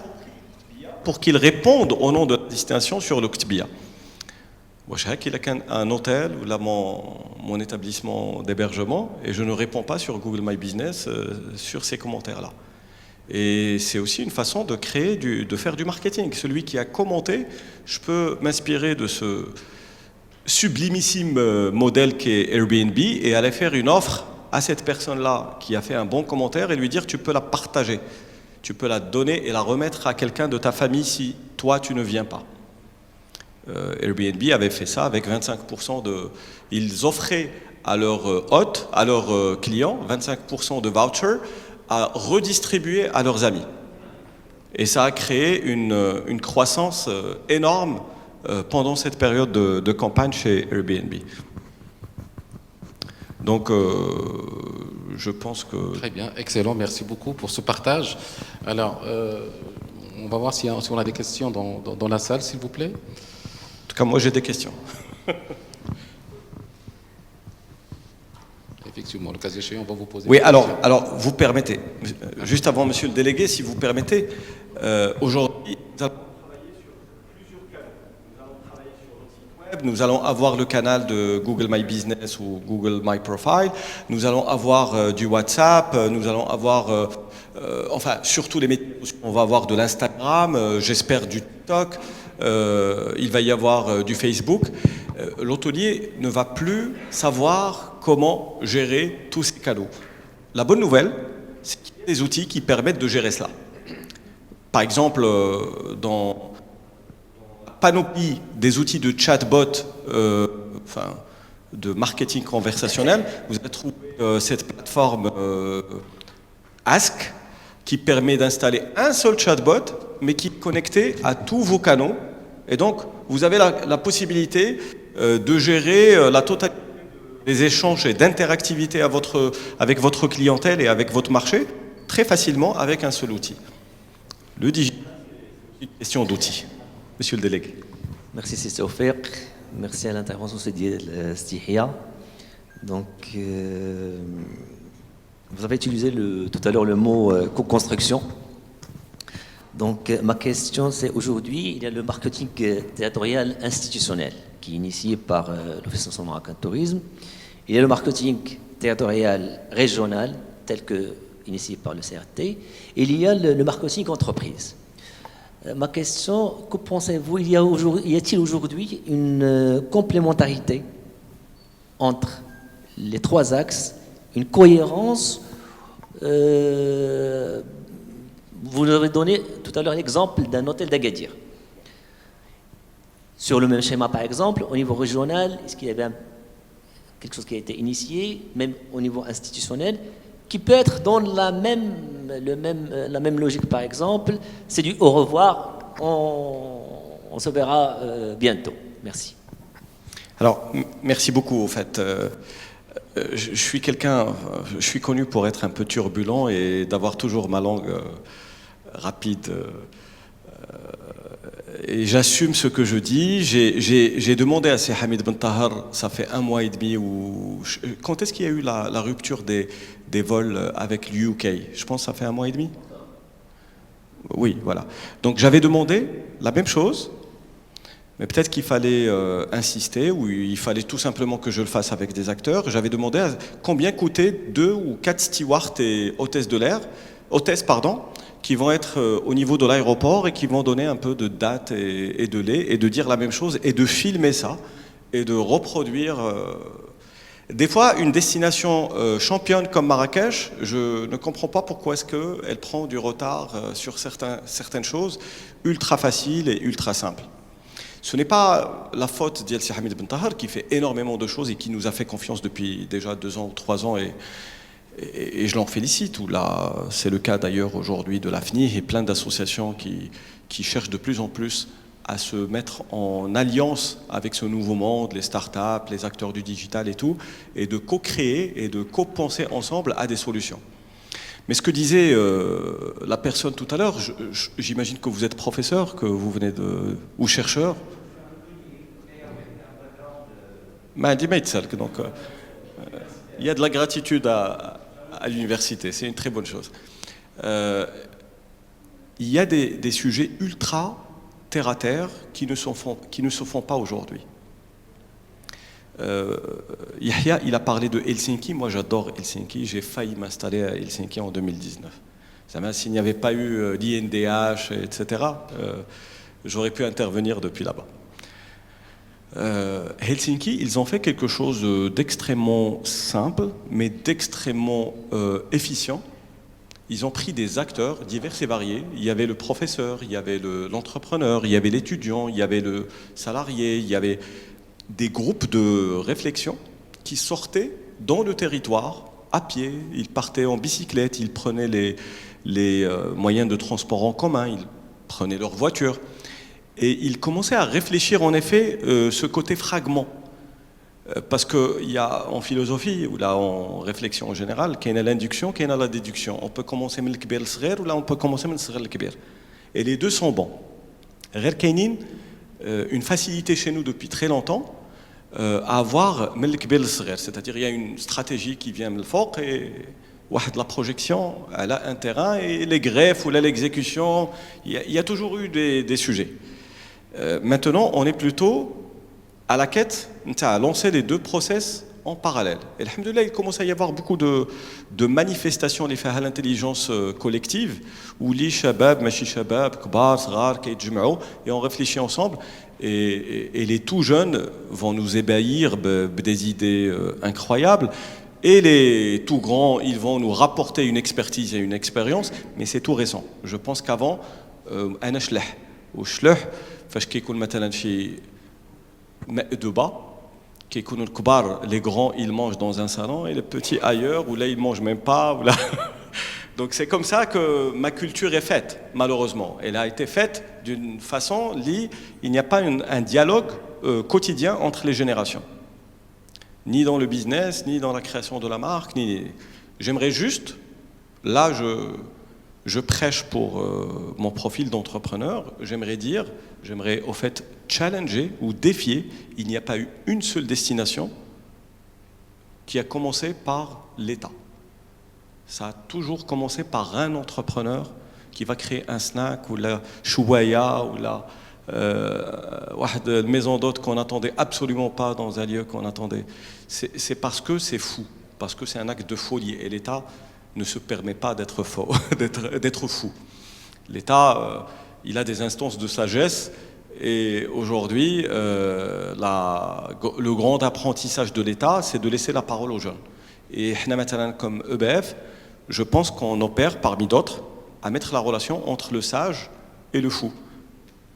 pour qu'il réponde au nom de la destination sur le Ktibia. Moi, je sais qu'il a un hôtel ou là mon établissement d'hébergement et je ne réponds pas sur Google My Business sur ces commentaires-là. Et c'est aussi une façon de créer, de faire du marketing. Celui qui a commenté, je peux m'inspirer de ce sublimissime modèle qu'est Airbnb et aller faire une offre à cette personne-là qui a fait un bon commentaire et lui dire tu peux la partager. Tu peux la donner et la remettre à quelqu'un de ta famille si toi tu ne viens pas. Airbnb avait fait ça avec 25% de... Ils offraient à leurs hôtes, à leurs clients, 25% de vouchers à redistribuer à leurs amis. Et ça a créé une croissance énorme pendant cette période de campagne chez Airbnb. Donc, je pense que... Très bien, excellent, merci beaucoup pour ce partage. Alors, on va voir si on a des questions dans la salle, s'il vous plaît. En tout cas, moi, j'ai des questions. Effectivement, le cas échéant, on va vous poser. Oui, alors, vous permettez, juste avant, monsieur le délégué, si vous permettez, aujourd'hui, nous allons travailler sur plusieurs canaux. Nous allons travailler sur notre site web, nous allons avoir le canal de Google My Business ou Google My Profile, nous allons avoir du WhatsApp, nous allons avoir, enfin, surtout les médias, on va avoir de l'Instagram, j'espère du TikTok, il va y avoir du Facebook. L'hôtelier ne va plus savoir comment gérer tous ces canaux. La bonne nouvelle, c'est qu'il y a des outils qui permettent de gérer cela. Par exemple, dans la panoplie des outils de chatbot, enfin, de marketing conversationnel, vous allez trouver cette plateforme Ask, qui permet d'installer un seul chatbot, mais qui est connecté à tous vos canaux. Et donc, vous avez la possibilité de gérer la totalité des échanges et d'interactivité avec votre clientèle et avec votre marché très facilement avec un seul outil. Le digital, c'est une question d'outils. Monsieur le délégué. Merci, c'est Sofiq. Merci à l'intervention de Stihia. Donc, vous avez utilisé tout à l'heure le mot co-construction. Donc, ma question, c'est aujourd'hui, il y a le marketing territorial institutionnel qui est initié par l'Office national marocain de tourisme. Il y a le marketing territorial régional, tel que initié par le CRT. Et il y a le marketing entreprise. Ma question, que pensez-vous, y a-t-il aujourd'hui une complémentarité entre les trois axes, une cohérence vous avez donné tout à l'heure l'exemple d'un hôtel d'Agadir. Sur le même schéma, par exemple, au niveau régional, est-ce qu'il y avait quelque chose qui a été initié, même au niveau institutionnel, qui peut être dans la même logique, par exemple, c'est du au revoir, on se verra bientôt. Merci. Alors, merci beaucoup, au fait. Je suis connu pour être un peu turbulent et d'avoir toujours ma langue rapide. Et j'assume ce que je dis. J'ai demandé à C. Hamid Ben Tahar, ça fait 1 mois et demi, quand est-ce qu'il y a eu la rupture des vols avec l'UK? Je pense que ça fait 1 mois et demi. Oui, voilà. Donc j'avais demandé la même chose, mais peut-être qu'il fallait insister, ou il fallait tout simplement que je le fasse avec des acteurs. J'avais demandé combien coûtaient 2 ou 4 stewards et hôtesses, qui vont être au niveau de l'aéroport et qui vont donner un peu de date et de lait, et de dire la même chose, et de filmer ça, et de reproduire. Des fois, une destination championne comme Marrakech, je ne comprends pas pourquoi est-ce qu'elle prend du retard sur certaines choses ultra faciles et ultra simples. Ce n'est pas la faute d'El Hamid Ben Tahar qui fait énormément de choses et qui nous a fait confiance depuis déjà 2 ans ou 3 ans et je l'en félicite. C'est le cas d'ailleurs aujourd'hui de l'AFNI et plein d'associations qui cherchent de plus en plus à se mettre en alliance avec ce nouveau monde, les startups, les acteurs du digital et tout, et de co-créer et de co-penser ensemble à des solutions. Mais ce que disait la personne tout à l'heure, j'imagine que vous êtes professeur, que vous venez ou chercheur. Donc, il y a de la gratitude à l'université, c'est une très bonne chose. Il y a des sujets ultra terre à terre qui ne se font pas aujourd'hui. Yahya, il a parlé de Helsinki. Moi, j'adore Helsinki. J'ai failli m'installer à Helsinki en 2019. S'il n'y avait pas eu l'INDH, etc., j'aurais pu intervenir depuis là-bas. Helsinki, ils ont fait quelque chose d'extrêmement simple, mais d'extrêmement efficient. Ils ont pris des acteurs divers et variés. Il y avait le professeur, il y avait l'entrepreneur, il y avait l'étudiant, il y avait le salarié, il y avait des groupes de réflexion qui sortaient dans le territoire à pied, ils partaient en bicyclette, ils prenaient les moyens de transport en commun, ils prenaient leur voiture. Et ils commençaient à réfléchir en effet ce côté fragment. Parce qu'il y a en philosophie, ou là en réflexion en général, qu'il y a l'induction, qu'il y a la déduction. On peut commencer par le kbir ou là on peut commencer par le kbir. Et les deux sont bons. غير كاينين une facilité chez nous depuis très longtemps à avoir من الكبير للصغير, c'est-à-dire il y a une stratégie qui vient من الفوق et la projection, elle a un terrain et les greffes ou l'exécution, il y a toujours eu des sujets. Maintenant, on est plutôt à la quête, à lancer les deux process en parallèle. Et alhamdoulilah, il commence à y avoir beaucoup de manifestations liées à l'intelligence collective, où les shabab, machi shabab, kbar, srar, kaytjma'ou, et on réfléchit ensemble. Et les tout jeunes vont nous ébahir des idées incroyables. Et les tout grands, ils vont nous rapporter une expertise et une expérience, mais c'est tout récent. Je pense qu'avant, أنا شلح وشلح فاش كيكون مثلا شي ماء de bas, كيكونوا الكبار, les grands, ils mangent dans un salon et les petits ailleurs, ou là ils mangent même pas, ou là. Donc c'est comme ça que ma culture est faite, malheureusement. Elle a été faite d'une façon il n'y a pas un dialogue quotidien entre les générations. Ni dans le business, ni dans la création de la marque, J'aimerais juste, là je prêche pour mon profil d'entrepreneur, j'aimerais au fait challenger ou défier, il n'y a pas eu une seule destination qui a commencé par l'État. Ça a toujours commencé par un entrepreneur qui va créer un snack ou la chouaya ou la maison d'hôte qu'on n'attendait absolument pas dans un lieu qu'on attendait. C'est parce que c'est fou, parce que c'est un acte de folie et l'État ne se permet pas d'être faux, d'être fou. L'État, il a des instances de sagesse et aujourd'hui, le grand apprentissage de l'État, c'est de laisser la parole aux jeunes. Et comme EBF, je pense qu'on opère parmi d'autres à mettre la relation entre le sage et le fou.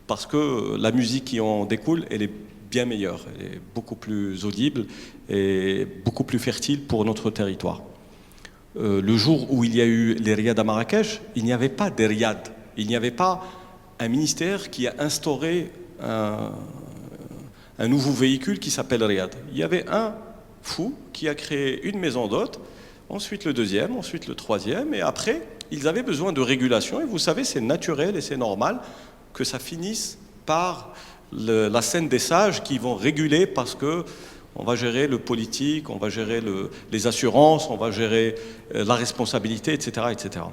Parce que la musique qui en découle, elle est bien meilleure, elle est beaucoup plus audible et beaucoup plus fertile pour notre territoire. Le jour où il y a eu les riads à Marrakech, il n'y avait pas des riads, il n'y avait pas un ministère qui a instauré un nouveau véhicule qui s'appelle riad. Il y avait un fou qui a créé une maison d'hôtes, ensuite le deuxième, ensuite le troisième, et après, ils avaient besoin de régulation, et vous savez, c'est naturel et c'est normal que ça finisse par la scène des sages qui vont réguler parce que on va gérer le politique, on va gérer les assurances, on va gérer la responsabilité, etc. etc.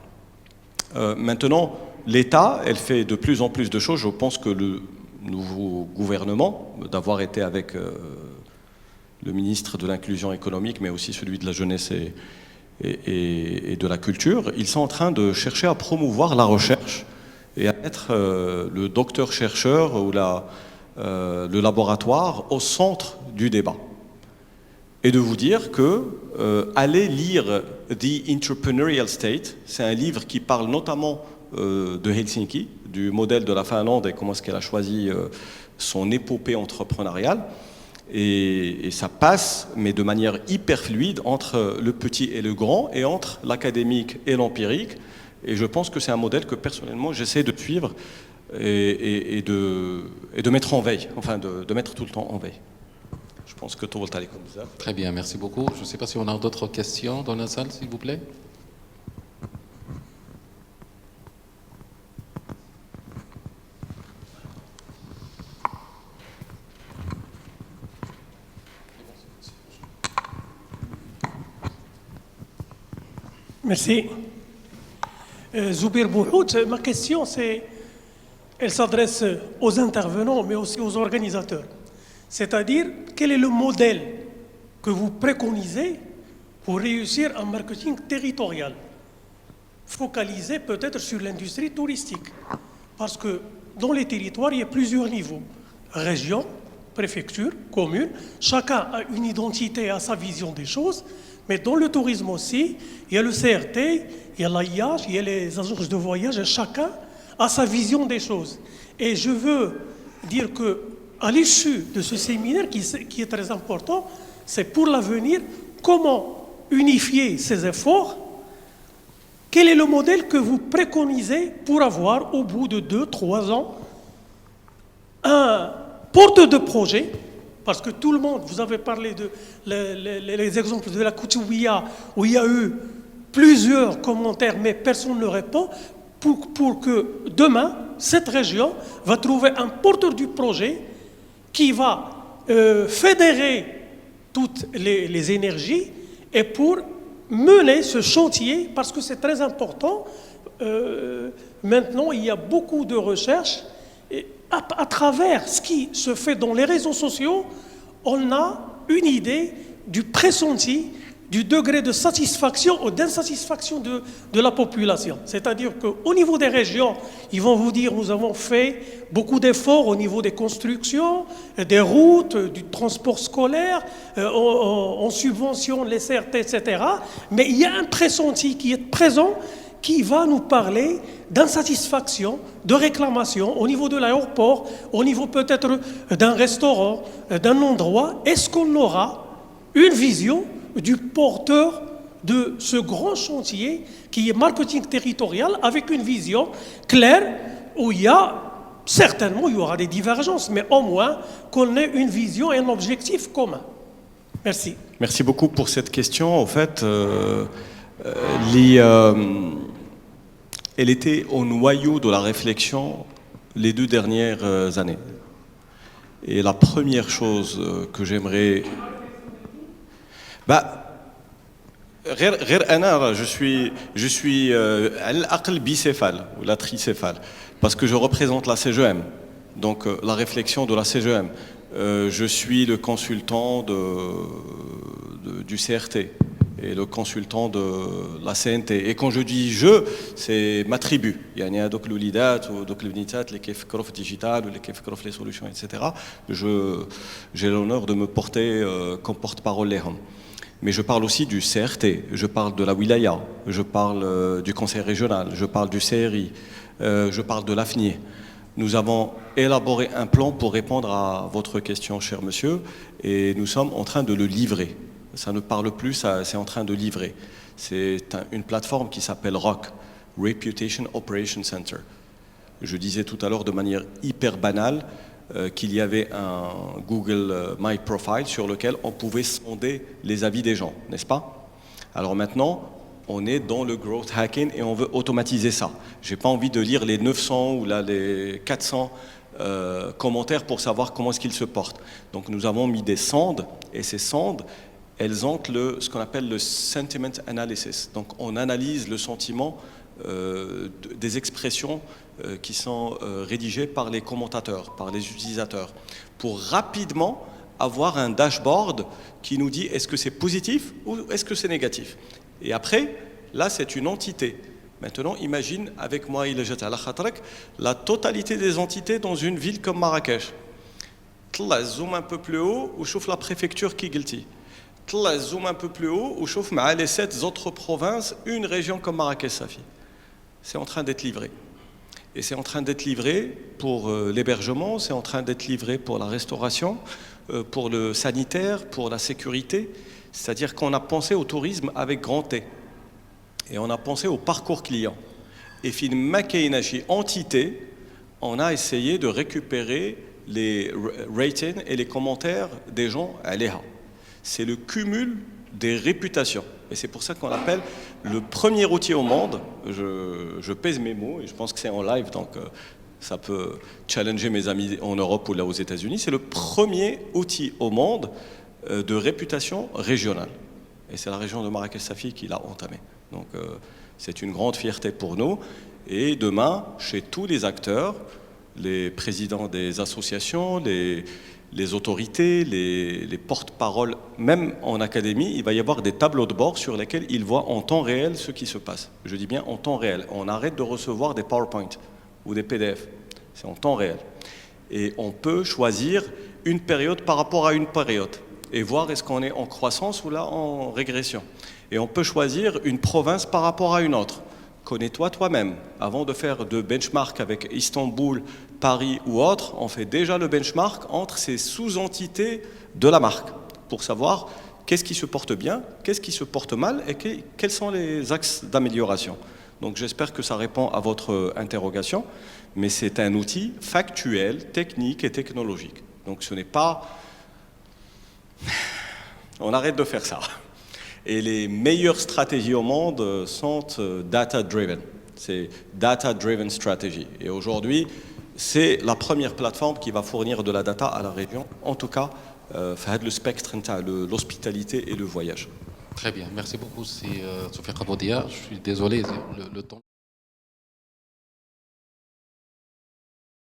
Maintenant, l'État, elle fait de plus en plus de choses. Je pense que le nouveau gouvernement, d'avoir été avec le ministre de l'inclusion économique, mais aussi celui de la jeunesse et de la culture, ils sont en train de chercher à promouvoir la recherche et à mettre le docteur-chercheur ou le laboratoire au centre du débat. Et de vous dire que allez lire The Entrepreneurial State, c'est un livre qui parle notamment de Helsinki, du modèle de la Finlande et comment est-ce qu'elle a choisi son épopée entrepreneuriale. Et ça passe, mais de manière hyper fluide, entre le petit et le grand, et entre l'académique et l'empirique. Et je pense que c'est un modèle que personnellement j'essaie de suivre et de mettre en veille, enfin de mettre tout le temps en veille. Je pense que tout va aller comme ça. Très bien, merci beaucoup. Je ne sais pas si on a d'autres questions dans la salle, s'il vous plaît. Merci. Zoubir Bouhout, ma question, elle s'adresse aux intervenants, mais aussi aux organisateurs. C'est-à-dire, quel est le modèle que vous préconisez pour réussir un marketing territorial, focalisé peut-être sur l'industrie touristique? Parce que dans les territoires, il y a plusieurs niveaux. Région, préfecture, commune, chacun a une identité, a sa vision des choses. Mais dans le tourisme aussi, il y a le CRT, il y a l'AIH, il y a les agences de voyage, et chacun a sa vision des choses. Et je veux dire qu'à l'issue de ce séminaire, qui est très important, c'est pour l'avenir, comment unifier ces efforts. Quel est le modèle que vous préconisez pour avoir, au bout de 2-3 ans, un porteur de projet, parce que tout le monde, vous avez parlé de les exemples de la Koutouia, où il y a eu plusieurs commentaires, mais personne ne répond, pour que demain, cette région va trouver un porteur du projet qui va fédérer toutes les énergies et pour mener ce chantier, parce que c'est très important. Maintenant, il y a beaucoup de recherches. Et à travers ce qui se fait dans les réseaux sociaux, on a une idée du pressenti, du degré de satisfaction ou d'insatisfaction de la population. C'est-à-dire qu'au niveau des régions, ils vont vous dire nous avons fait beaucoup d'efforts au niveau des constructions, des routes, du transport scolaire, on subventionne les CRT, etc. Mais il y a un pressenti qui est présent qui va nous parler d'insatisfaction, de réclamation au niveau de l'aéroport, au niveau peut-être d'un restaurant, d'un endroit. Est-ce qu'on aura une vision du porteur de ce grand chantier qui est marketing territorial avec une vision claire où il y a, certainement il y aura des divergences, mais au moins qu'on ait une vision et un objectif commun. Merci. Merci beaucoup pour cette question. En fait, elle était au noyau de la réflexion les 2 dernières années. Et la première chose que j'aimerais... je suis à l'aql bicéphale ou la tricéphale parce que je représente la CGM, donc la réflexion de la CGM. Je suis le consultant du CRT et le consultant de la CNT. Et quand je dis je, c'est ma tribu. Il y a donc l'oulidat ou donc l'unitat, les kefkrof digital ou les kefkrof les solutions, etc. J'ai l'honneur de me porter comme porte-parole les hommes. Mais je parle aussi du CRT, je parle de la wilaya, je parle du conseil régional, je parle du CRI, je parle de l'AFNIE. Nous avons élaboré un plan pour répondre à votre question, cher monsieur, et nous sommes en train de le livrer. Ça ne parle plus, c'est en train de livrer. C'est une plateforme qui s'appelle ROC, Reputation Operation Center. Je disais tout à l'heure de manière hyper banale qu'il y avait un Google My Profile sur lequel on pouvait sonder les avis des gens, n'est-ce pas? Alors maintenant, on est dans le growth hacking et on veut automatiser ça. Je n'ai pas envie de lire les 900 ou là, les 400 commentaires pour savoir comment est-ce qu'ils se portent. Donc nous avons mis des sondes et ces sondes, elles ont ce qu'on appelle le sentiment analysis. Donc on analyse le sentiment des expressions qui sont rédigées par les commentateurs, par les utilisateurs, pour rapidement avoir un dashboard qui nous dit est-ce que c'est positif ou est-ce que c'est négatif. Et après, là c'est une entité. Maintenant, imagine avec moi, la totalité des entités dans une ville comme Marrakech. Zoom un peu plus haut, ou chauffe la préfecture qui guilty. Zoom un peu plus haut, ou chauffe les 7 autres provinces, une région comme Marrakech-Safi. C'est en train d'être livré. Et c'est en train d'être livré pour l'hébergement, c'est en train d'être livré pour la restauration, pour le sanitaire, pour la sécurité. C'est-à-dire qu'on a pensé au tourisme avec grand T. Et on a pensé au parcours client. Et finalement, entité, on a essayé de récupérer les ratings et les commentaires des gens à l'EHA. C'est le cumul des réputations. Et c'est pour ça qu'on l'appelle le premier outil au monde. Je pèse mes mots et je pense que c'est en live, donc ça peut challenger mes amis en Europe ou là aux États-Unis. C'est le premier outil au monde de réputation régionale. Et c'est la région de Marrakech-Safi qui l'a entamé. Donc c'est une grande fierté pour nous. Et demain, chez tous les acteurs, les présidents des associations, les autorités, les porte-paroles, même en académie, il va y avoir des tableaux de bord sur lesquels ils voient en temps réel ce qui se passe. Je dis bien en temps réel. On arrête de recevoir des PowerPoint ou des PDF. C'est en temps réel. Et on peut choisir une période par rapport à une période et voir est-ce qu'on est en croissance ou là en régression. Et on peut choisir une province par rapport à une autre. Connais-toi toi-même. Avant de faire de benchmark avec Istanbul, Paris ou autre, on fait déjà le benchmark entre ces sous-entités de la marque. pour savoir qu'est-ce qui se porte bien, qu'est-ce qui se porte mal et quels sont les axes d'amélioration. Donc j'espère que ça répond à votre interrogation, mais c'est un outil factuel, technique et technologique. Donc ce n'est pas... On arrête de faire ça. Et les meilleures stratégies au monde sont data-driven. C'est data-driven strategy. Et aujourd'hui, c'est la première plateforme qui va fournir de la data à la région, en tout cas, le spectre de l'hospitalité et le voyage. Très bien, merci beaucoup, c'est Soufiane Kaboudia. Je suis désolé, le temps.